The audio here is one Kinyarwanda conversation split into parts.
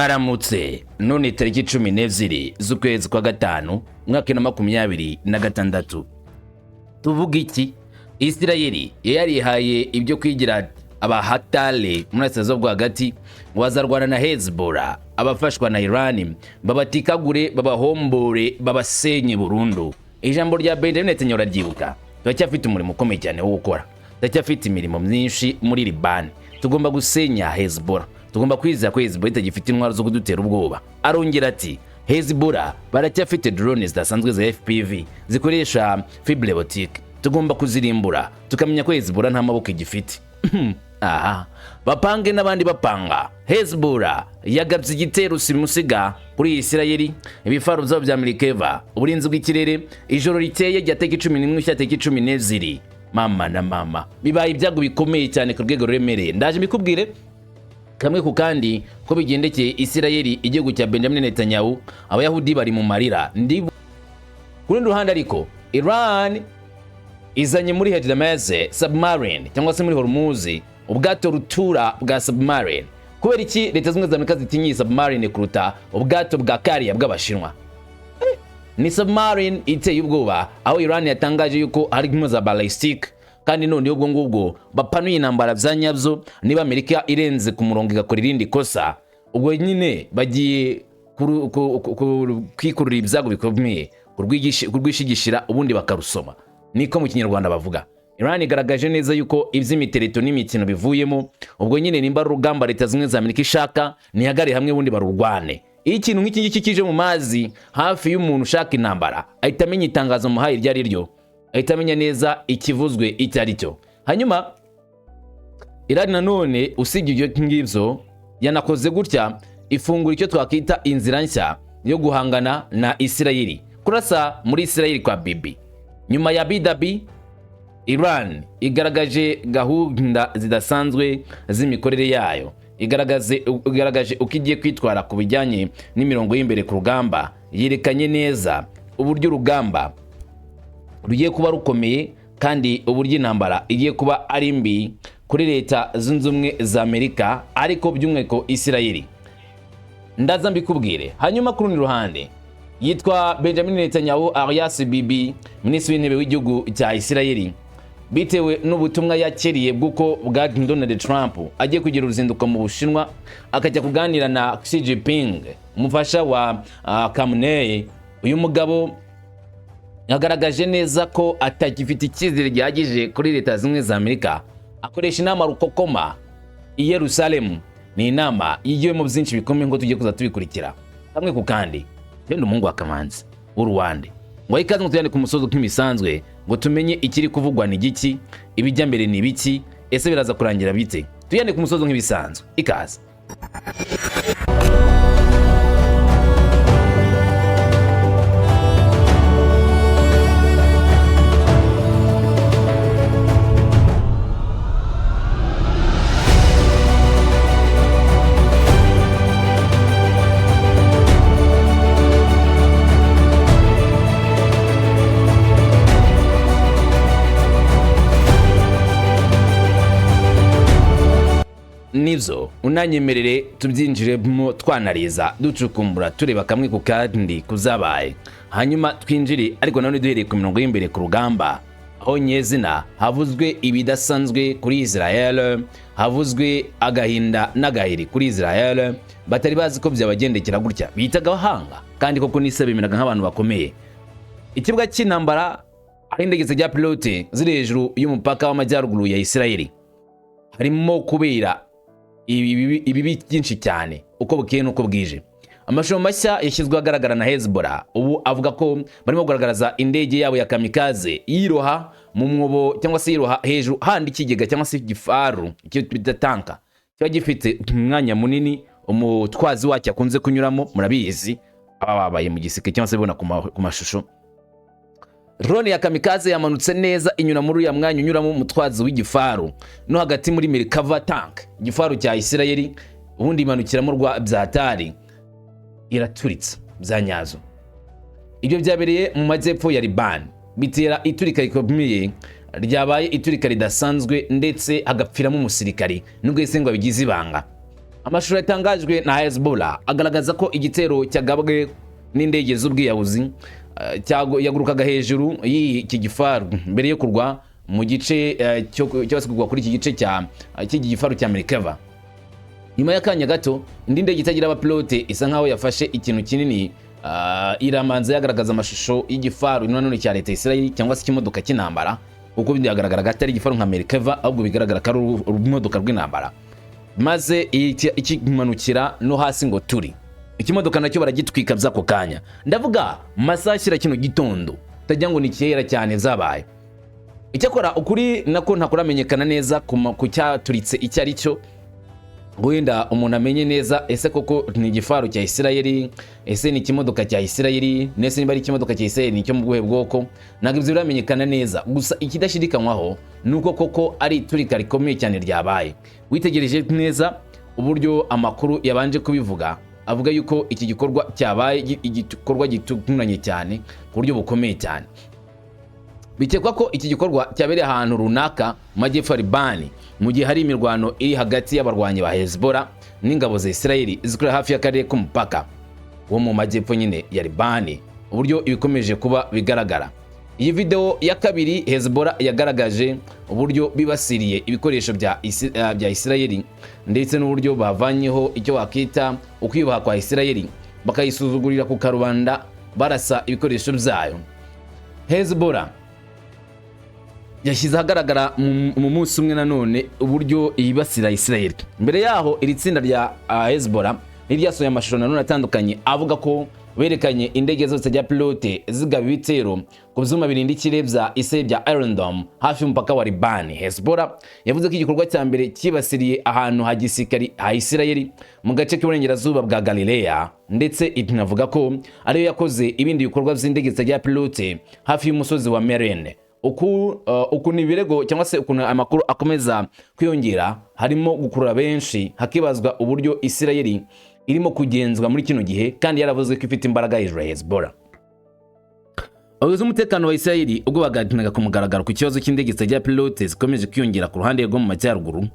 Mwaramutse none tariki 12 z'ukwezi kwa gatanu mwaka wa 2026. Tuvuga iki? Isirayeli yarihaye ibyo kwigira abahatale murasezo bwa hagati wazarwana na Hezbollah abafashwa na Iran babatikagure babahombore babasenye burundu. Ijambo rya Benjamin Netanyahu ryibuka turacyafite umurimo ukomeye cyane wo gukora, turacyafite imirimo myinshi muri Liban. Tugomba gusenya Hezbollah, tugomba kwizera ko Hezbollah itagifite intwaro zo kudutera ubwoba. Arongera ati Hezbollah baracyafite drones zidasanzwe za FPV zikoresha fibre optique, tugomba kuzirimbura tukamenya ko Hezbollah nta maboko igifite. Aha bapange n'abandi bapanga. Hezbollah yagabye igitero simusiga kuri Isirayeli, ibifaru byabo bya Merkava, uburinzi bw'ikirere, ijoro riteye ryateka 11 cyateka 12. Mama na mama bibaye ibyago bikomeye cyane ku rwego ruremereye. Ndaje mbikubwire kamwe ku kandi ko bigendekeye Isirayeli, igihugu cya Benjamin Netanyahu. Abayahudi bari mu marira. Kuri ruhande ariko Iran izanye muri Hedramez submarine cyangwa se muri Hormuz ubwato rutura bwa submarine. Kubera iki leta zimwe za Amerika zitinyi submarine kuruta ubwato bwa kariya bw'abashinwa? Ni submarine iteye ubwoba, aho Iran yatangaje yuko hari impimo za ballistic, kandi none ubwo ngubwo bapanuye intambara byanyabyo. Niba Amerika irenze ku murongo igakora irindi kosa, ubwo nyine bagiye kwikurura ibyago bikomeye kurwishigishira ubundi bakarusoma. Niko mu Kinyarwanda bavuga. Iran igaragaje neza yuko iby'imitereto n'imikino bivuyemo, ubwo nyine nimba rugamba leta zimwe za Amerika ishaka nihagare hamwe ubundi barurwane. Ikintu nk'iki ngiki kije mu mazi hafi y'umuntu ushaka intambara, ahita amenya itangazo muhaye iryo ari ryo, ahita amenya neza ikivuzwe icyo ari cyo. Hanyuma Iran nanone usibye ibyo ngibyo yanakoze gutya ifungura icyo twakita inzira nshya yo guhangana na Isirayeli, kurasa muri Isirayeli kwa Bibi. Nyuma ya Bidabi, Iran igaragaje gahunda zidasanzwe z'imikorere yayo, igaragaje uko igiye kwitwara ku bijyanye n'imirongo y'imbere ku rugamba. Yerekanye neza uburyo urugamba rugiye kuba rukomeye, kandi uburyo intambara igiye kuba ari mbi kuri leta zunze ubumwe za Amerika, ariko by'umweko Isirayeli. Ndaza mbikubwire. Hanyuma ku rundi ruhande yitwa Benjamin Netanyahu alias Bibi, minisitiri w'intebe w'igihugu cya Isirayeli, bitewe n'ubutumwa yakiriye bw'uko bwa Donald Trump agiye kugira uruzinduko mu Bushinwa akajya kuganira na Xi Jinping, umufasha wa Khamenei. Uyu mugabo yagaragaje neza ko atagifite icyizere gihagije kuri leta zimwe za Amerika. Akoresha inama rukokoma i Yerusalemu. Ni inama yigiwemo byinshi bikomeye ngo tugiye kuza tubikurikira kamwe ku kandi. Yenda umuhungu wa Kamanzi w'Uruwande ngo ikaze ngo tuyane ku musozo nk'imisanzwe ngo tumenye ikiri kuvugwa ni giki, ibijya mbere ni biki, ese biraza kurangira bite. Tuyane ku musozo nk'ibisanzwe. Ikaze. Nivyo unanyemerere tubyinjiremo twanariza ducukumbura tureba kamwe ku kandi kuzabaye, hanyuma twinjire ariko nanone duhereye ku mirongo y'imbere ku rugamba, aho nyezina havuzwe ibidasanzwe kuri Israel, havuzwe agahinda n'agahiri kuri Israel. Batari bazi ko byabagendekera gutya, bitaga abahanga kandi koko nisabimiraga nk'abantu bakomeye. Ikibuga cy'intambara ari indege za pilote ziri hejuru y'umupaka w'amajyaruguru ya Isirayeli, harimo kubera ibi byinshi cyane uko bukeye nuko bwije. Amashusho mashya yashyizwe agaragara na Hezbollah. Ubu avuga ko barimo kugaragaza indege yabo ya kamikaze yiroha mu mwobo cyangwa se yiroha hejuru handi ikigega cyangwa se igifaru kidatanka kiba gifite umwanya munini umutwazi wacyo akunze kunyuramo. Murabizi ababaye mu giseke cyangwa se bibona ku mashusho. Drone ya kamikaze yamanutse neza inyura muri ya mwanya unyuramo umutwazi w'igifaru no hagati muri Merkava tank, igifaru cya Isirayeli. Ubundi imanukiramo rwa byatari iraturitse byanyazo. Ibyo byabereye mu majyepfo ya Liban, bitera iturika rikomeye ryabaye iturika ridasanzwe ndetse agapfiramo umusirikari nubwo yese ngo bigize ibanga. Amashusho yatangajwe na Hezbollah agaragaza ko igitero cyagabwe n'indege z'ubwiyahuzi yagurukaga hejuru y'iki gifaru mbere yo kurwa mu gice cyose kugwa kuri iki gice cy'iki gifaru cya Merkava. Nyuma y'akanya gato indi ndege itagira abapilote isa nkaho yafashe ikintu kinini iramanza yagaragaza amashusho y'igifaru nanone cya leta Israel cyangwa se ikimodoka cy'intambara, uko byagaragara atari igifaru nka Merkava ahubwo bigaragara ko ari urumodoka rw'intambara, maze ikimanukira no hasi ngo turi. Ikimodoka nacyo baragitwika by'ako kanya, ndavuga masashyira kino gitondo tajya ngo ni kera cyane zabaye. Icyakora ukuri nako ntakuramenyekana neza ku cyaturitse icyo ari cyo, wenda umuntu amenye neza ese koko ni igifaru cya Israel, ese ni ikimodoka cya Israel, nese niba ari ikimodoka cya Israel ni cyo mu bw'uhe bwoko, ntabwo ibyo biramenyekana neza. Gusa ikidashidikanywaho nuko koko ari iturika rikomeye cyane ryabaye. Witegereje neza uburyo amakuru yabanje kubivuga, avuga yuko iki gikorwa cyabaye igikorwa gitunguranye cyane ku buryo bukomeye cyane. Bikekwa ko iki gikorwa cyabereye ahantu runaka mu majyepfo ya Libani, mu gihe hari imirwano iri hagati y'abarwanyi ba Hezbollah n'ingabo za Israel zikorera hafi y'akarere k'umupaka wo mu majyepfo nyine ya Libani, uburyo ibikomeje kuba bigaragara. Iyi video ya kabiri Hezbollah yagaragaje uburyo bibasiriye ibikoresho bya Israel ndetse n'uburyo bavanyeho icyo wakita ukwiyubaha kwa Israel bakayisuzugurira ku karubanda barasa ibikoresho byayo. Hezbollah yashyize ahagaragara mu munsi umwe nanone uburyo yibasira Israel. Mbere yaho iri tsinda rya Hezbollah niryasohoye amashusho nanone atandukanye avuga ko berekanye indege zose za pilote zigaba ibitero ku byuma birinda ikirere bya Israel bya Iron Dome hafi y'umupaka wa Libani. Hezbollah yavuze ko igikorwa cya mbere kibasiriye ahantu ha gisirikari ha Israel mu gace k'iburengerazuba bwa Galilea, ndetse inavuga ko ariyo yakoze ibindi bikorwa by'indege za pilote hafi y'umusozi wa Merene. Uku ni ibirego cyangwa se ukuntu amakuru akomeza kwiyongera, harimo gukurura benshi hakibazwa uburyo Israel irimo kugenzwa muri kino gihe kandi yaravuze ko ifite imbaraga hejuru ya Hezbollah. Abayobozi b'umutekano wa Israel ubwo baganiraga ku mugaragaro ku kibazo cy'indege za pilote zikomeje kwiyongera ku ruhande rwo mu majyaruguru,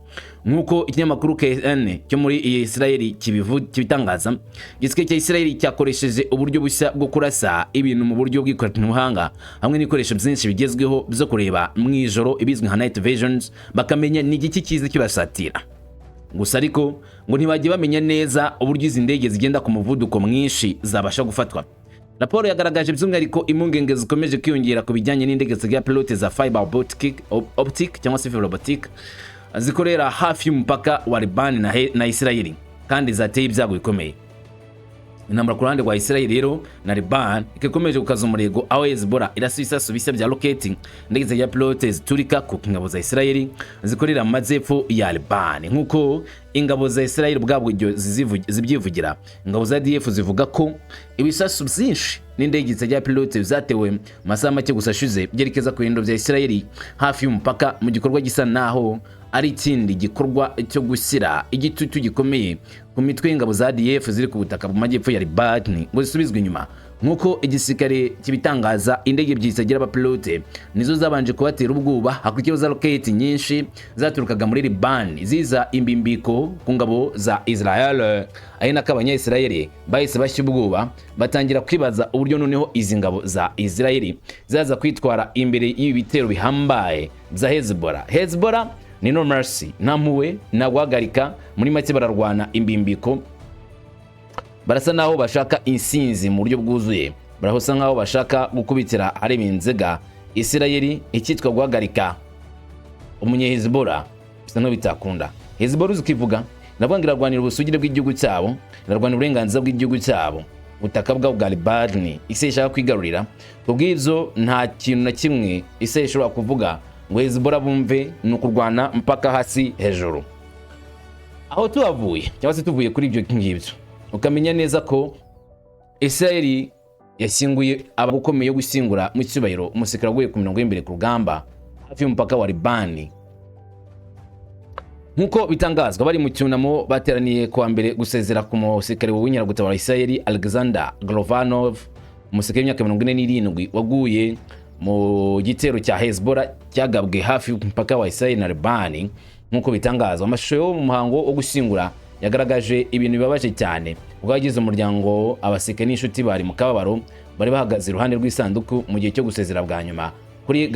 nk'uko ikinyamakuru KN cyo muri Israel kibitangaza. Igisirikare cya Israel cyakoresheje uburyo bushya bwo kurasa ibintu mu buryo bw'ikoranabuhanga hamwe n'ibikoresho byinshi bigezweho byo kureba mu ijoro ibizwi nka night visions, bakamenya ni igiki cyiza kibasatira. Gusa ariko ngo ntibajye bamenya neza uburyo izi ndege zigenda ku muvuduko mwinshi zabasha gufatwa. Raporo yagaragaje by'umwihariko impungenge zikomeje kwiyongera ku bijyanye n'indege za pilote za fiber optic cyangwa se fiber optic zikorera hafi y'umupaka wa Libani na Israel kandi zateye ibyago bikomeye. Intambara ku ruhande rwa Israel rero na Libani ikomeje gukaza umurego, aho Hezbollah irasubisa subisa bya rocket indege za pilote ziturika ku ngabo za Israel zikorera mu majyepfo ya Libani. Nk'uko ingabo za Israel ubwabwo zibyivugira, ingabo za DF zivuga ko ibisasu byinshi n'indege za pilote zatewe masaha make gusa ashize byerekeza ku biro bya Israel hafi y'umupaka, mu gikorwa gisa naho ari ikindi gikorwa cyo gushyira igitutu gikomeye ku mitwe y'ingabo za DF ziri ku butaka mu majyepfo ya Libani ngo zisubizwe inyuma. Nk'uko igisirikare kibitangaza, indege ebyiri zitagira abapilote nizo zabanje kubatera ubwoba hakurikiyeho za roketi nyinshi zaturukaga muri Libani ziza imbimbiko ku ngabo za Israel. Ari nako abanya-Israel bahise bashya ubwoba batangira kwibaza uburyo noneho izi ngabo za Israel zaza kwitwara imbere y'ibi bitero bihambaye bya Hezbollah ni no mercy, nta mpuhwe na guhagarika. Muri make bararwana imbimbiko, barasa naho bashaka insinzi mu buryo bwuzuye, barahosa nkaho bashaka gukubitira hareba inzega Israel icyitwa guhagarika umunye-Hezbollah bisa no bitakunda. Hezbollah uzikivuga navuga irarwanira ubusugire bw'igihugu cyabo, irarwanira uburenganzira bw'igihugu cyabo, ubutaka bwa Libani ise ishaka kwigarurira. Kubw'ibyo nta kintu na kimwe ise ishobora kuvuga ngo Hezbollah bumve ni ukurwana mpaka hasi hejuru. Aho tuhavuye cyangwa se tuvuye kuri ibyo ngibyo, ukamenya neza ko Israel yashyinguye abakomeye yo gushyingura mu cyubahiro umusirikare waguye ku mirongo y'imbere ku rugamba hafi y'umupaka wa Libani. Nkuko bitangazwa, bari mu cyunamo bateraniye kuwa mbere gusezera ku musirikare w'inkeragutabara Israel Alexander Grovanov, umusirikare w'imyaka 47 waguye mu gitero cya Hezbollah cyagabwe hafi y'umupaka wa Israel na Libani. Nkuko bitangazwa, amashusho yo mu muhango wo gushyingura yagaragaje ibintu bibabaje cyane ubwo yagize umuryango abasirikare n'inshuti bari mu kababaro bari bahagaze iruhande rw'isanduku mu gihe cyo gusezera bwa nyuma kuri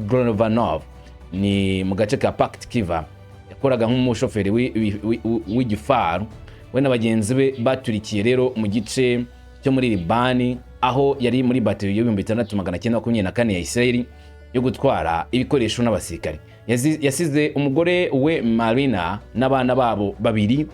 Golovanov ni mu gace ka Paktiv yakoraga nk'umushoferi w'igifaru we na bagenzi be baturikiye rero mu gice cyo muri Libani aho yari muri bateri y'6924 ya Israel yo gutwara ibikoresho n'abasirikare. Yasize umugore we Marina n'abana babo babiri,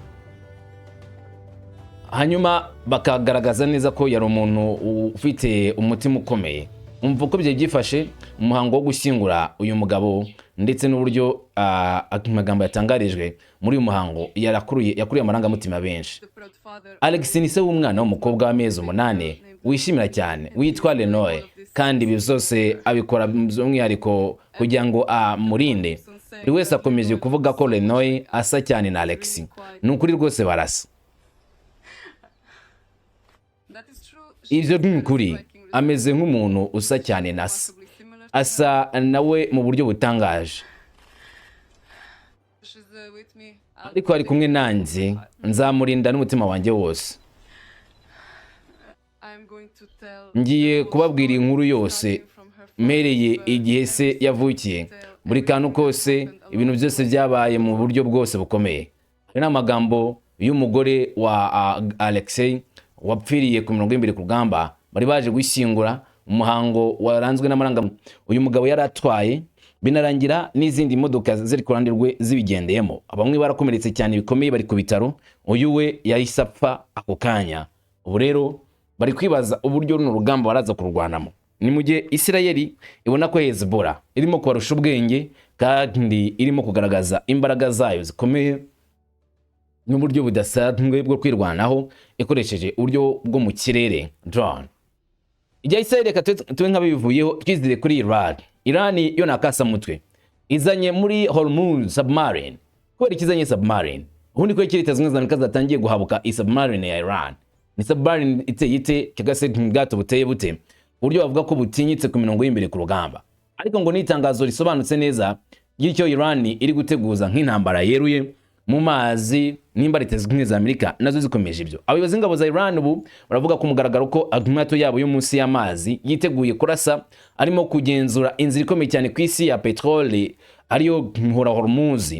hanyuma bakagaragaza neza ko yari umuntu ufite umutima ukomeye. Umva uko byifashe umuhango wo gushyingura uyu mugabo ndetse n'uburyo amagambo yatangarijwe muri uyu muhango yakuriye amarangamutima benshi. Alex ni se w'umwana w'umukobwa w'amezi 8 wishimira cyane witwa Lenoy, kandi ibi byose abikora by'umwihariko kugira ngo amurinde. Buri wese akomeje kuvuga ko Lenoy asa cyane na Alex. Ni ukuri rwose barasa. Ibyo by'ukuri ameze nk'umuntu usa cyane na se, asa nawe mu buryo butangaje. Ariko ari kumwe nanjye, nzamurinda n'umutima wanjye wose. Ngiye kubabwira inkuru yose mpereye igihe se yavukiye, buri kantu kose, ibintu byose byabaye mu buryo bwose bukomeye. Hari n'amagambo y'umugore wa Alexei wapfiriye ku mirongo y'imbere ku rugamba bari baje gushyingura. Umuhango waranzwe n'amarangamutima uyu mugabo yari atwaye, binarangira n'izindi modoka ziri ku ruhande rwe zibigendeyemo. Abamwe barakomeretse cyane bikomeye bari ku bitaro, uyu we yahise apfa ako kanya. Ubu rero bari kwibaza uburyo runo rugamba baraza kurwanamo. Ni mu gihe Isirayeli ibona ko Hezbollah irimo kubarusha ubwenge kandi irimo kugaragaza imbaraga zayo zikomeye n'uburyo budasanzwe bwo kwirwanaho ikoresheje uburyo bwo mu kirere drone. Ijya Isirayeli reka tube nk'abivuyeho twizire kuri Iran. Iran yo nakasa mutwe izanye muri Hormuz submarine. Kubera ikizanye submarine, ubundi ko Leta Zunze Ubumwe zatangiye guhabuka submarine ya Iran. Ni submarine iteye kigase bwato buteye bute uburyo bavuga ko butinyitse ku mirongo y'imbere ku rugamba. Ariko ngo n'itangazo risobanutse neza y'icyo Iran iri guteguza nk'intambara yeruye mu mazi nimba Leta Zunze Ubumwe za Amerika nazo zikomeje ibyo. Abayobozi ngabo za Iran ubu baravuga ku mugaragaro ko amato yabo yo munsi y'amazi yiteguye kurasa, arimo kugenzura inzira ikomeye cyane ku isi ya petrole ariyo muhora Hormuz.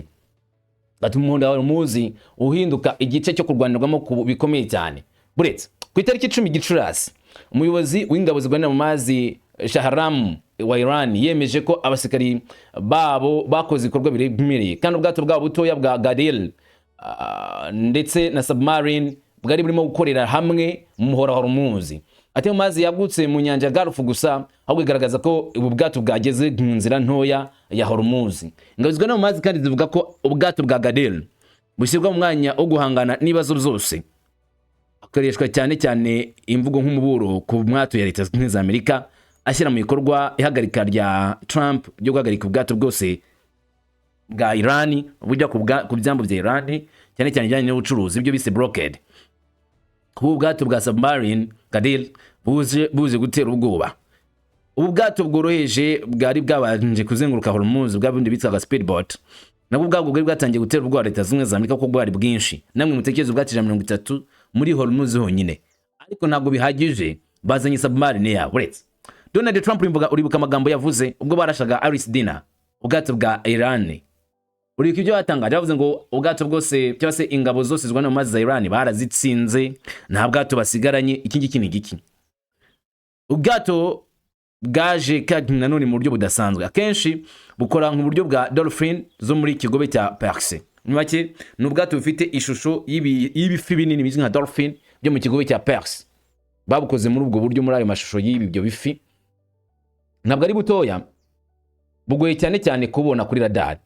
Umuhora Hormuz uhinduka igice cyo kurwanirwamo ku bikomeye cyane. Buretse ku itariki 10 Gicurasi umuyobozi w'ingabo zirwanira mu mazi Shahram wa Iran yemeje ko abasirikari babo bakoze ibikorwa biremereye kandi ubwato bwabo butoya bwa Gadil ndetse na submarine bwari burimo gukorera hamwe mu muhora Hormuz. Ati mu mazi yagutse mu nyanja Gulf gusa, aho bigaragaza ko ubu bwato bwageze mu nzira ntoya ya Hormuz. Ingabo zirwanira mu mazi kandi zivuga ko ubwato bwa Gadil bushyirwa mu mwanya wo guhangana n'ibibazo byose. Akoreshwa cyane imvugo nk'umuburo ku mwato ya Leta Zunze Ubumwe za Amerika ashyira mu bikorwa ihagarika rya Trump ryo guhagarika ubwato bwose bwa Iran bujya ku byambu bya Iran, cyane ijyanye n'ubucuruzi, ibyo bise blockade. Ubu bwato bwa submarine Gadil buze gutera ubwoba. Ubu bwato bworoheje bwari bwabanje kuzenguruka Hormuz bwabundi bitwaga speedboat, nabwo bwabwo bwari bwatangiye gutera ubwoba Leta Zunze Ubumwe za Amerika ko bwari bwinshi. Namwe mutekerezo bwatije 30 muri Hormuz honyine, ariko ntabwo bihagije, bazanye submarine yabo. Uretse Donald Trump uribuka amagambo yavuze ubwo barashaga Aris Dina ubwato bwa Iran. Uribuka ibyo yatangaje, yavuze ngo ubwato bwose cyangwa se ingabo zose zirwana mu mazi za Iran barazitsinze, nta bwato basigaranye. Iki ngiki ni giki? Ubwato bwaje kandi nanone mu buryo budasanzwe, akenshi bukora nk'uburyo bwa dolphin zo muri kigobe cya Perse. Make ni ubwato bufite ishusho y'ibifi binini bizwi nka dolphin byo mu kigobe cya Perse. Babukoze muri ubwo buryo, muri ayo mashusho y'ibyo bifi. Ntabwo ari butoya, bugoye cyane kubona kuri radar.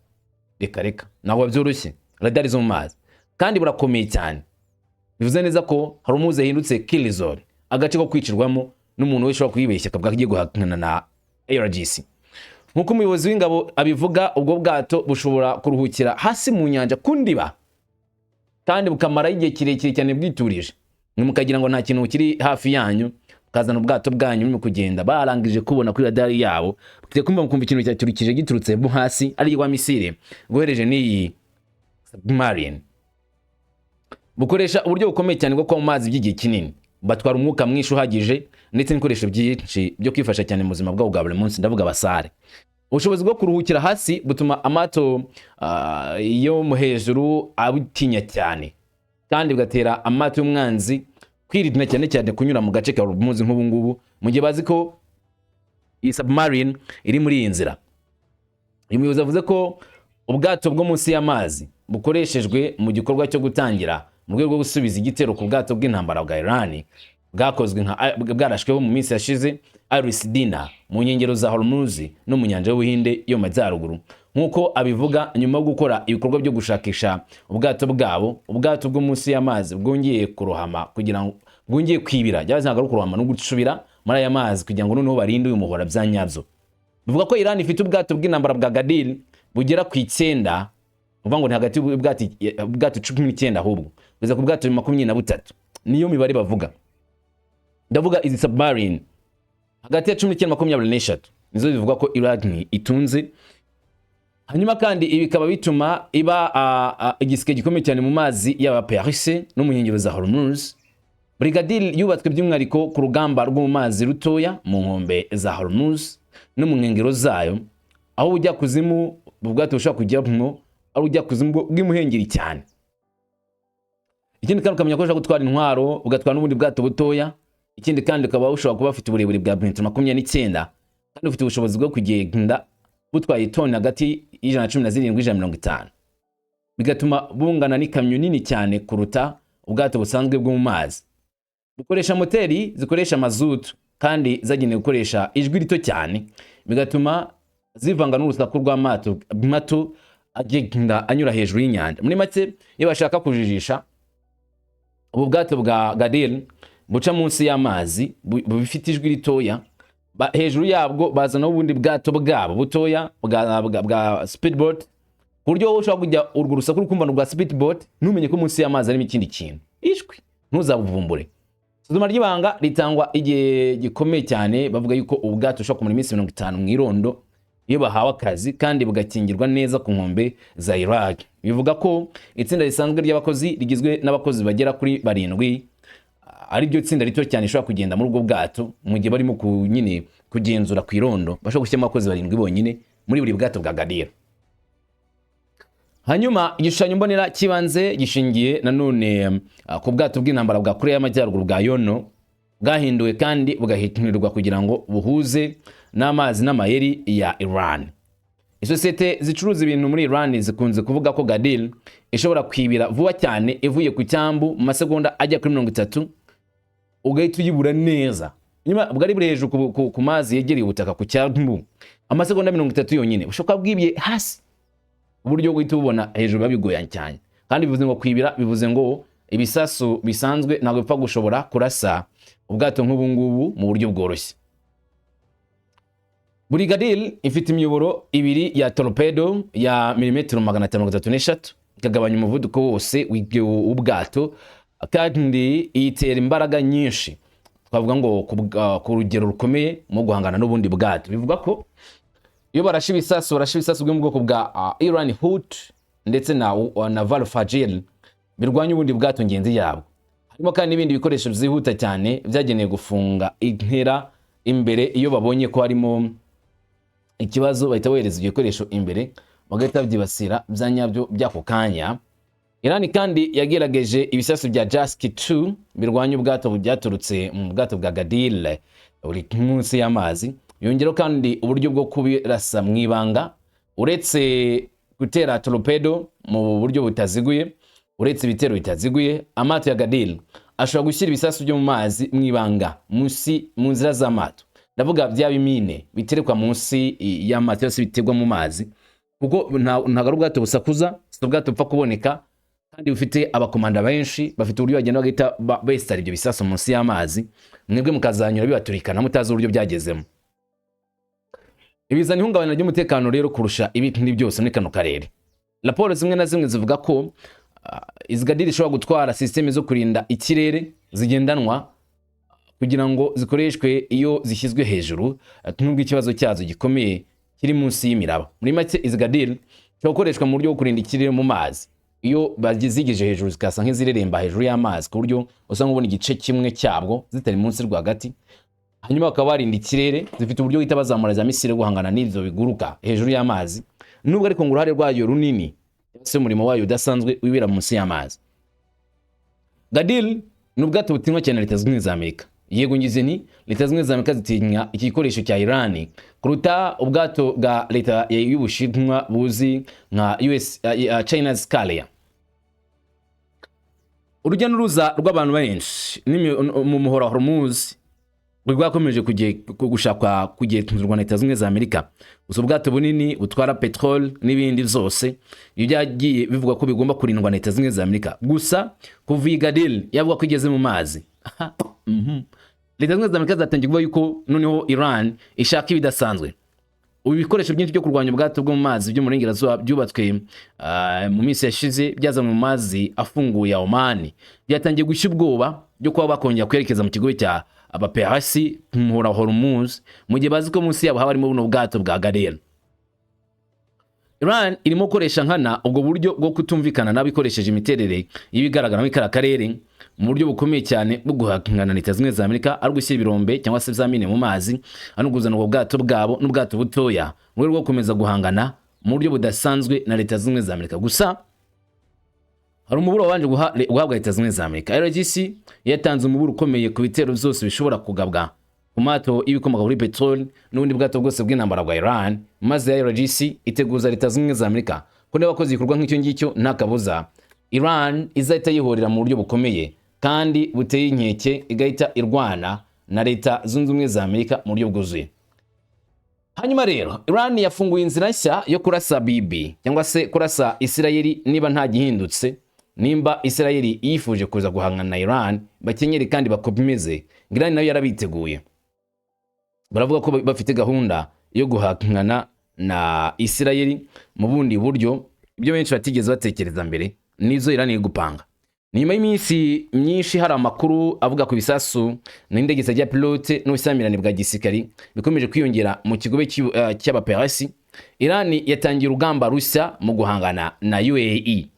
Reka naho byoroshye, radar zo mu mazi, kandi burakomeye cyane. Bivuze neza ko Hormuz yahindutse kill zone, agace ko kwicirwamo n'umuntu wese kwibeshya kabwa agiye guhangana na ARGC. Nkuko umuyobozi w'ingabo abivuga, ubwo bwato bushobora kuruhukira hasi mu nyanja kundiba kandi bukamara igihe kirekire cyane bwiturije. Mukagira ngo nta kintu kiri hafi yanyu, kazana ubwato bwanyu mu kugenda barangije kubona kuri radar yabo, bafite kumva ikintu cyaturikije giturutse mu hasi ari wa misile gohereje n'iyi submarine. bukoresha uburyo bukomeye cyane bwo kuba mu mazi by'igihe kinini, batwara umwuka mwinshi uhagije ndetse n'ibikoresho byinshi byo kwifasha cyane mu buzima bwabo bwa buri munsi, ndavuga abasare. Ubushobozi bwo kuruhukira hasi butuma amato yo mu hejuru abutinya cyane, kandi bigatera amato y'umwanzi kwirinda cyane cyane kunyura mu gace ka Hormuz nk'ubu ngubu, mu gihe bazi ko iyi submarine iri muri iyi nzira. Uyu muyobozi avuze ko ubwato bwo munsi y'amazi bukoreshejwe mu gikorwa cyo gutangira mu rwego rwo gusubiza igitero ku bwato bw'intambara bwa Iran bwakozwe bwarashweho mu minsi yashize Al-Sidina mu nkengero za Hormuz no mu nyanja y'Ubuhinde yo majyaruguru, nk'uko abivuga nyuma yo gukora ibikorwa byo gushakisha ubwato bwabo. Ubwato bwo munsi y'amazi bwongeye kurohama kugira ngo bwongeye kwibira, byabaze ntabwo ari kurohama no gusubira muri aya mazi kugira ngo noneho barinde uyu muhora bya nyabyo. Bivuga ko Iran ifite ubwato bw'intambara bwa Gadil bugera ku 9, uvuga ngo ni hagati y'ubwato 19 ahubwo biza ku bwato 23, niyo mibare bavuga. Ndavuga izi submarine hagati ya 19 na 23 nizo bivuga ko Iran itunze. Hanyuma kandi ibi bikaba bituma iba igisike gikomeye cyane mu mazi y'aba Perse no mu nkengero za Hormuz. Brigadil yubatswe by'umwihariko ku rugamba rwo mu mazi rutoya mu nkombe za Hormuz no mu nkengero zayo, aho ujya kuzimu ubwato bushobora kujyamo ari ujya kuzimu bw'imuhengeri cyane. Ikindi kandi ukamenya ko ushobora gutwara intwaro ugatwara n'ubundi bwato butoya. Ikindi kandi ukaba ushobora kuba ufite uburebure bwa 29 kandi ufite ubushobozi bwo kugenda butwaye toni hagati y'117 n'ijana 150, bigatuma bungana n'ikamyo nini cyane kuruta ubwato busanzwe bwo mu mazi. Bukoresha moteri zikoresha mazutu kandi zagenewe gukoresha ijwi rito cyane, bigatuma zivanga n'urusaku rw'amato mato agenda anyura hejuru y'inyanja. Muri make iyo bashaka kujijisha ubu bwato bwa Gadil buca munsi y'amazi bufite ijwi ritoya, hejuru yabwo bazana ubundi bwato bwabo butoya bwa speedboat, ku buryo wowe ushobora kujya urwo rusaku rukumva rwa speedboat ntumenye ko munsi y'amazi harimo ikindi kintu, ijwi ntuzabuvumbure. Isuzuma ry'ibanga ritangwa igihe gikomeye cyane, bavuga yuko ubwato ushobora kumara iminsi 50 mu irondo iyo bahawe akazi kandi bugakingirwa neza ku nkombe za Iraq. Bivuga ko itsinda risanzwe ry'abakozi rigizwe n'abakozi bagera kuri 7, ari byo tsinda rito cyane ishobora kugenda muri ubwo bwato mu gihe barimo nyine kugenzura ku irondo, bashobora gushyiramo abakozi 7 bonyine muri buri bwato bwa Gadil. Hanyuma igishushanyo mbonera kibanze gishingiye nanone ku bwato bw'intambara bwa Korea y'Amajyaruguru bwa Yono, bwahinduwe kandi bugahitinirwa kugira ngo buhuze n'amazi n'amayeri ya Iran. Isosiyete zicuruza ibintu muri Iran zikunze kuvuga ko Gadil ishobora kwibira vuba cyane ivuye ku cyambu mu masegonda ajya kuri 30, ugahita uyibura neza. Nyuma bwari buri hejuru ku mazi yegereye ubutaka ku cyambu, amasegonda 30 yonyine bushoka bwibye hasi, uburyo guhita ubona hejuru babigoya cyane. Kandi bivuze ngo kwibira bivuze ngo ibisasu bisanzwe ntabwo bipfa gushobora kurasa ubwato nk'ubu ngubu mu buryo bworoshye. Buri Gadil ifite imiyoboro 2 ya torpedo ya milimetero 533 ikagabanya umuvuduko wose w'ubwato, kandi itera imbaraga nyinshi, twavuga ngo ku rugero rukomeye mu guhangana n'ubundi bwato. Bivuga ko iyo barashe ibisasu bwo mu bwoko bwa Iran Hut ndetse na Valfajir birwanya ubundi bwato ngenzi yabo. Harimo kandi ibindi bikoresho byihuta cyane byagenewe gufunga intera imbere iyo babonye ko harimo ikibazo, bahita bohereza ibikoresho imbere bagahita byibasira bya nyabyo by'ako kanya. Iran kandi yagerageje ibisasu bya Jask 2 birwanya ubwato byaturutse mu bwato bwa Gadil uri munsi y'amazi. Yongero kandi uburyo bwo kubirasa mu ibanga, uretse gutera torpedo mu buryo butaziguye, uretse ibitero bitaziguye, amato ya Gadil ashobora gushyira ibisasu byo mu mazi mu ibanga munsi mu nzira z'amato. Ndavuga bya bimine biterekwa munsi y'amato yose bitegwa mu mazi, kuko ntago ari ubwato busakuza, si ubwato bupfa kuboneka, kandi bufite abakomanda benshi bafite uburyo bagenda bagahita besitara ibyo bisasu munsi y'amazi, mwebwe mukazanyura bibaturikana mutazi uburyo byagezemo. Ibizana ihungabana ry'umutekano rero kurusha ibindi byose muri kano karere. Raporo zimwe na zimwe zivuga ko izi Gadil ishobora gutwara systeme zo kurinda ikirere zigendanwa kugira ngo zikoreshwe iyo zishyizwe hejuru, nubwo ikibazo cyazo gikomeye kiri munsi y'imiraba. Muri make izi Gadil ishobora gukoreshwa mu buryo bwo kurinda ikirere mu mazi, iyo bazigije hejuru zikasa nk'izireremba hejuru y'amazi ku buryo usanga ubona igice kimwe cyabwo zitari munsi rwagati. Hanyuma bakaba barinda ikirere, zifite uburyo bita bazamura za misile guhangana n'ivyo biguruka hejuru y'amazi, nubwo ariko ngo uruhare rwayo runini se umurimo wayo udasanzwe wibera munsi y'amazi. Gadil ni ubwato butinywa cyane na Leta Zunze Ubumwe za Amerika. Yego ngize ni Leta Zunze Ubumwe za Amerika zitinya iki gikoresho cya Iran kuruta ubwato bwa leta y'Ubushinwa buzi nka China's Carrier. Urujya n'uruza rw'abantu benshi mu muhora Hormuz rwakomeje gushaka kugenzurwa na Leta Zunze Ubumwe za Amerika. Gusa ubwato bunini butwara petrol n'ibindi byose byagiye bivuga ko bigomba kurindwa na Leta Zunze Ubumwe za Amerika. Gusa kuva Gadil yavuga ko igeze mu mazi, Leta Zunze Ubumwe za Amerika zatangiye kuvuga yuko noneho Iran ishaka ibidasanzwe. Ubu bikoresho byinshi byo kurwanya ubwato bwo mu mazi byo mu Burengerazuba byubatswe mu minsi yashize byaza mu mazi afunguye ya Oman byatangiye gushya ubwoba byo kuba bakongera kwerekeza mu kigo cya abaperasi muhora Hormuz mu gihe bazi ko munsi yabo harimo buno bwato bwa Gadil. Iran irimo gukoresha nkana ubwo buryo bwo kutumvikana n'abikoresheje imiterere y'ibigaragara muri kara karere mu buryo bukomeye cyane bwo guhangana na Leta Zunze Ubumwe za Amerika, ari gushyira ibirombe cyangwa se zamine mu mazi, anuguzana ubwo bwato bwabo n'ubwato butoya mu rwego rwo gukomeza guhangana mu buryo budasanzwe na Leta Zunze Ubumwe za Amerika. Gusa hari umuburo wabanje guhabwa Leta Zunze Ubumwe za Amerika. RGC yatanze umuburo ukomeye ku bitero byose bishobora kugabwa ku mato y'ibikomoka kuri petrol n'ubundi bwato bwose bw'intambara bwa Iran, maze RGC iteguza Leta Zunze Ubumwe za Amerika ko niba bakoze igikorwa nk'icyo ngicyo nta kabuza Iran izahita yihorera mu buryo bukomeye kandi buteye inkeke, igahita irwana na Leta Zunze Ubumwe za Amerika mu buryo bwuzuye. Hanyuma rero Iran yafunguye inzira nshya yo kurasa Bibi cyangwa se kurasa Isirayeli niba nta gihindutse. Nimba Isirayeli yifuje kuza guhangana na Iran bakenyere kandi bakomeze, Iran nayo yarabiteguye. Baravuga ko bafite gahunda yo guhangana na Isirayeli mu bundi buryo ibyo benshi batigeze batekereza mbere, nizo Iran iri gupanga. Nyuma y'iminsi myinshi hari amakuru avuga ku bisasu n'indege zijya pilote n'ubusamirane bwa gisirikari bikomeje kwiyongera mu kigobe cy'abaperasi. Iran yatangiye urugamba rushya mu guhangana na UAE.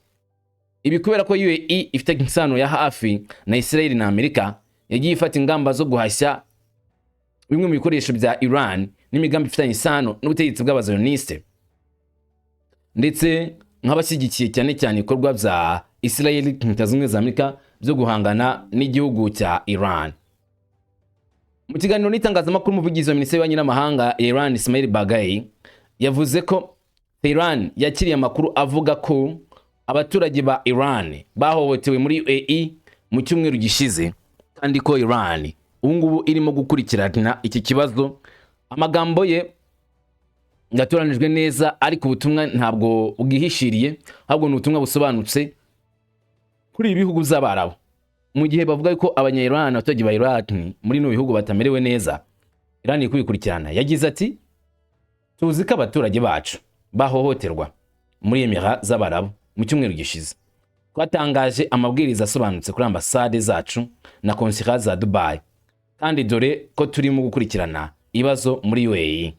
Ibi kubera ko UAE ifite insano ya hafi na Israel na Amerika, yagiye ifata ingamba zo guhashya bimwe mu bikoresho bya Iran n'imigambi ifitanye isano n'ubutegetsi bw'abazioniste, ndetse nk'abashyigikiye cyane cyane ibikorwa bya Israel Leta Zunze Ubumwe za Amerika byo guhangana n'igihugu cya Iran. Mu kiganiro n'itangazamakuru, umuvugizi wa Minisiteri y'Ububanyi n'Amahanga ya Iran Ismail Baghai yavuze ko Iran yakiriye amakuru avuga ko abaturage ba Iran bahohotewe muri UAE mu cyumweru gishize kandi ko Iran ubungubu irimo gukurikirana iki kibazo. Amagambo ye ngatoranijwe neza, ariko ubutumwa ntabwo bwihishiriye, ahubwo ni ubutumwa busobanutse kuri ibihugu z'Abarabu. Mu gihe bavuga ko abanya-Iran abaturage ba Iran muri no bihugu batamerewe neza, Iran ikubikurikirana. Yagize ati, tuzi ko abaturage bacu bahohoterwa muri Emirats z'Abarabu mu cyumweru gishize. Twatangaje amabwiriza asobanutse kuri ambasade zacu na consulat za Dubai, kandi dore ko turimo gukurikirana ibibazo muri UAE.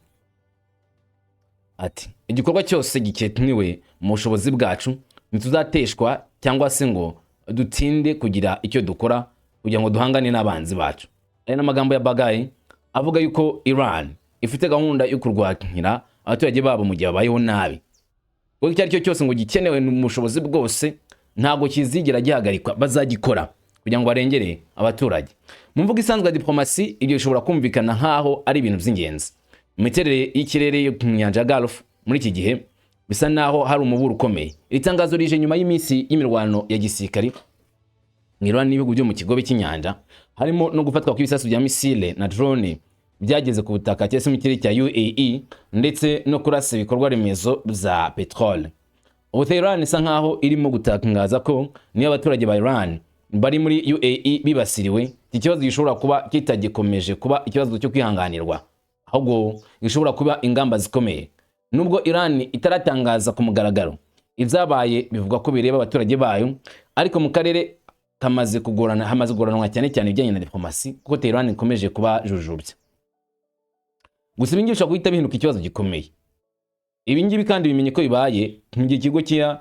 Ati, igikorwa cyose giketniwe mu bushobozi bwacu ntituzateshwa cyangwa se ngo dutinde kugira icyo dukora kugira ngo duhangane n'abanzi bacu. Aya n'amagambo ya Baghai avuga yuko Iran ifite gahunda yo kurwanira abaturage babo mu gihe babayeho nabi. Kuko icyo ari cyo cyose ngo gikenewe mu bushobozi bwose ntabwo kizigera gihagarikwa, bazagikora kugira ngo barengere abaturage. Mu mvugo isanzwe ya diplomasi, ibyo bishobora kumvikana nkaho ari ibintu by'ingenzi. Imiterere y'ikirere yo mu nyanja Gulf muri iki gihe bisa naho hari umuburo ukomeye. Iri tangazo rije nyuma y'iminsi y'imirwano ya gisirikari Iran n'ibihugu byo mu kigobe cy'inyanja, harimo no gufatwa kw'ibisasu bya misile na drone byageze ku butaka cyese mu kirere cya UAE, ndetse no kurasa ibikorwa remezo za petrol. Ubu Iran isa nkaho irimo gutangaza ko niyo abaturage ba Iran bari muri UAE bibasiriwe, iki kibazo gishobora kuba kitagikomeje kuba ikibazo cyo kwihanganirwa, ahubwo gishobora kuba ingamba zikomeye. Nubwo Iran itaratangaza ku mugaragaro ibyabaye, bivuga ko bireba abaturage bayo, ariko mu karere hamaze kugoranwa cyane cyane ibijyanye na diplomasi, kuko Iran ikomeje kuba jujubya. Gusa ibingi bishobora guhita bihinduka ikibazo gikomeye. Ibi ngibi kandi bimenye ko bibaye mu gihe ikigo cya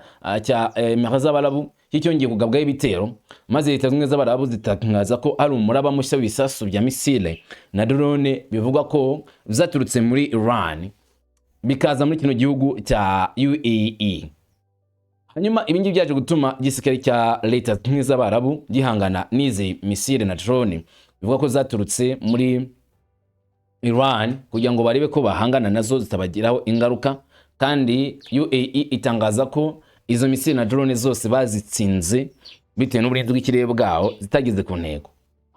Emirats z'Abarabu cyongeye kugabwaho ibitero, maze Leta zimwe z'Abarabu zitangaza ko ari umuraba mushya w'ibisasu bya misile na drone bivugwa ko zaturutse muri Iran bikaza muri kino gihugu cya UAE. Hanyuma ibi ngibi byaje gutuma igisirikare cya Leta zimwe z'Abarabu gihangana n'izi misile na drone bivugwa ko zaturutse muri Iran kugira ngo barebe ko bahangana nazo zitabagiraho ingaruka, kandi UAE itangaza ko izo misile na drone zose bazitsinze bitewe n'uburinzi bw'ikirere bwaho zitageze ku ntego.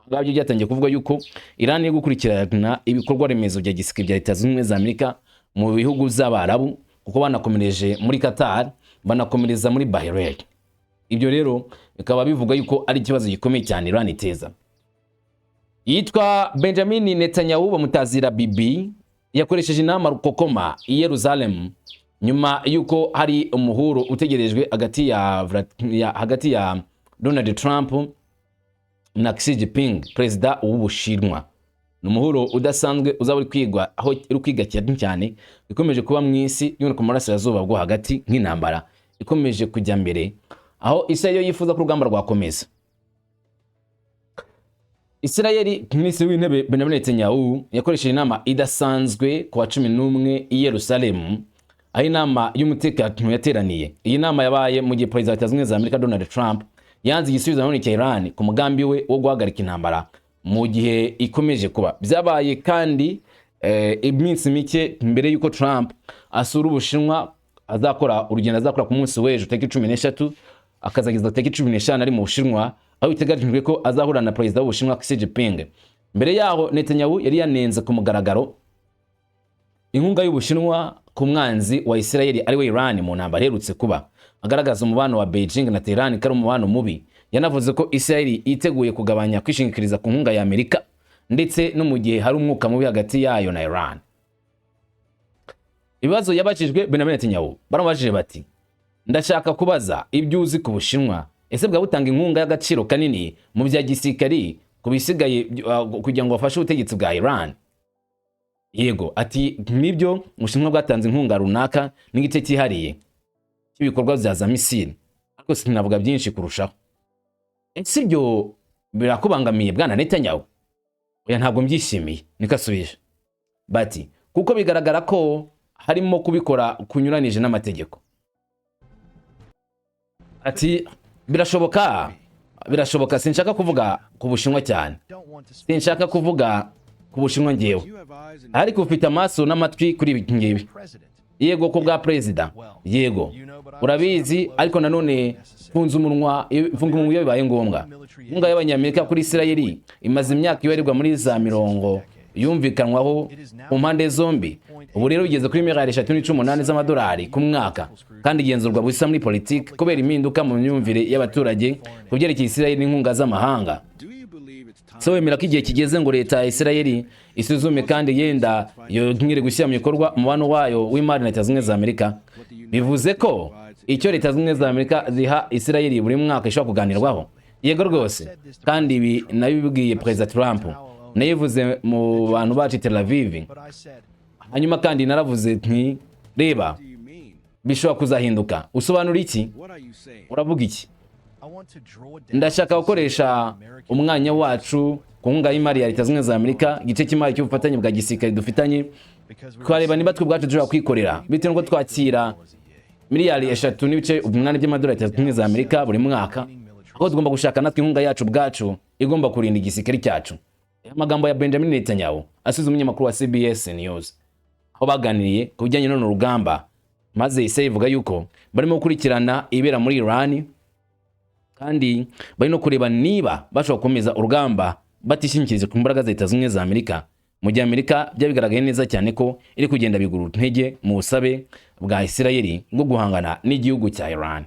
Ngabyo byatangiye kuvuga yuko Iran iri gukurikirana ibikorwa remezo bya gisirikare bya Leta zimwe za Amerika mu bihugu z'Abarabu, kuko banakomereje muri Qatar, banakomereza muri Bahrain. Ibyo rero bikaba bivuga yuko ari ikibazo gikomeye cyane Iran iteza. Yitwa Benjamin Netanyahu bamutazira Bibi, yakoresheje inama rukokoma i Yerusalem nyuma yuko hari umuhuro utegerejwe hagati ya Donald Trump na Xi Jinping, perezida w'Ubushinwa. Numuhuro udasanzwe uzaba uri kwigwa aho uri kwiga cyane ikomeje kuba mu isi y'uko ku marasirazuba bwo hagati nk'intambara ikomeje kujya mbere, aho Israel yifuza ko urugamba rwakomeza. Israeli, Minisitiri w'Intebe Benjamin Netanyahu yakoresheje inama idasanzwe ku wa 11 i Yerusalem, aho inama y'umutekano yateraniye. Iyi nama yabaye mu gihe Perezida wa Leta Zunze Ubumwe za Amerika Donald Trump yanze igisubizo none cya Iran ku mugambi we wo guhagarika intambara mu gihe ikomeje kuba. Byabaye kandi iminsi mike mbere yuko Trump asura Ubushinwa, azakora urugendo azakora ku munsi w'ejo tariki 13 akazageza tariki 15 ari mu Bushinwa, aho biteganijwe ko azahura na perezida w'Ubushinwa Xi Jinping. Mbere yaho Netanyahu yari yanenze ku mugaragaro inkunga y'Ubushinwa ku mwanzi wa Israel ari we Iran mu ntambara iherutse kuba, agaragaza umubano wa Beijing na Tehran kari umubano mubi. Yanavuze ko Israel yiteguye kugabanya kwishingikiriza ku nkunga ya Amerika ndetse no mu gihe hari umwuka mubi hagati yayo na Iran. Ibibazo yabajijwe Benjamin Netanyahu, baramubajije bati ndashaka kubaza ibyo uzi ku Bushinwa, ese bwa butanga inkunga y'agaciro kanini mu bya gisirikari kubisigaye kugira ngo bafashe ubutegetsi bwa Iran? Yego, ati nibyo Ubushinwa bwatanze inkunga runaka n'igice cyihariye cy'ibikorwa bya za misile, ariko sinavuga byinshi kurushaho. Ese ibyo birakubangamiye bwana Netanyahu? Oya, ntabwo mbyishimiye. Nikasubije bati kuko bigaragara ko harimo kubikora kunyuranije n'amategeko. Ati birashoboka, sinshaka kuvuga ku Bushinwa cyane, sinshaka kuvuga ku Bushinwa ngewe, ariko ufite amaso n'amatwi kuri ibi ngibi. Yego, ko bwa perezida, yego urabizi, ariko nanone funza umunwa iyo bibaye ngombwa. Inkunga y'Abanyamerika kuri Israel imaze imyaka ibarirwa muri za mirongo yumvikanwaho ku mpande zombi. Ubu rero bigeze kuri miliyari 3.8 z'amadolari ku mwaka, kandi igenzurwa busa muri politiki kubera impinduka mu myumvire y'abaturage ku byerekeye Israel n'inkunga z'amahanga. So wemera ko igihe kigeze ngo leta ya Israel isuzume kandi yenda yongere gushyira mu bikorwa umubano wayo w'imari na Leta Zunze Ubumwe za Amerika? Bivuze ko icyo Leta Zunze Ubumwe za Amerika ziha Israel buri mwaka ishobora kuganirwaho? Yego rwose, kandi ibi nabibwiye Perezida Trump, nayivuze mu bantu bacu Tel Aviv. Hanyuma kandi naravuze nti reba, bishobora kuzahinduka. Usobanura iki? Uravuga iki? Ndashaka gukoresha umwanya wacu ku nkunga y'imari ya Leta Zunze Ubumwe za Amerika, igice cy'imari cy'ubufatanye bwa gisirikare dufitanye, twareba niba twe ubwacu dushobora kwikorera bitewe n'uko twakira miliyari 3.8 by'amadolari ya Leta Zunze Ubumwe za Amerika buri mwaka, aho tugomba gushaka natwe inkunga yacu bwacu igomba kurinda igisirikare cyacu. Amagambo ya Benjamin Netanyahu asubiza umunyamakuru wa CBS News, aho baganiriye ku bijyanye n'uru rugamba, maze Israel ivuga yuko barimo gukurikirana ibera muri Iran, kandi bari no kureba niba bashobora gukomeza urugamba batishingikirije ku mbaraga za Leta Zunze Ubumwe za Amerika, mu gihe Amerika byabigaragaye neza cyane ko iri kugenda bigura intege mu busabe bwa Israel bwo guhangana n'igihugu cya Iran.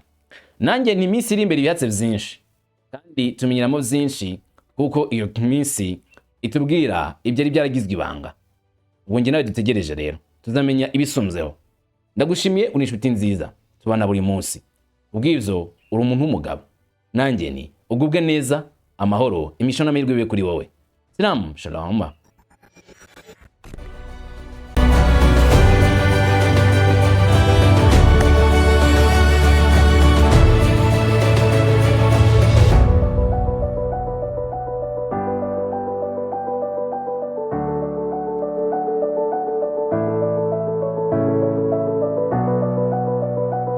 Nanjye ni iminsi iri imbere ibihatse byinshi, kandi tumenyeramo byinshi, kuko iyo minsi itubwira ibyo ari byaragizwe ibanga. Ubwo njye nawe dutegereje rero tuzamenya ibisumzeho. Ndagushimiye, uri inshuti nziza, tubana buri munsi. Ubwibyo uri umuntu w'umugabo, nanjye ni ugubwe neza, amahoro, imisho n'amahirwe bibe kuri wowe. Shalom.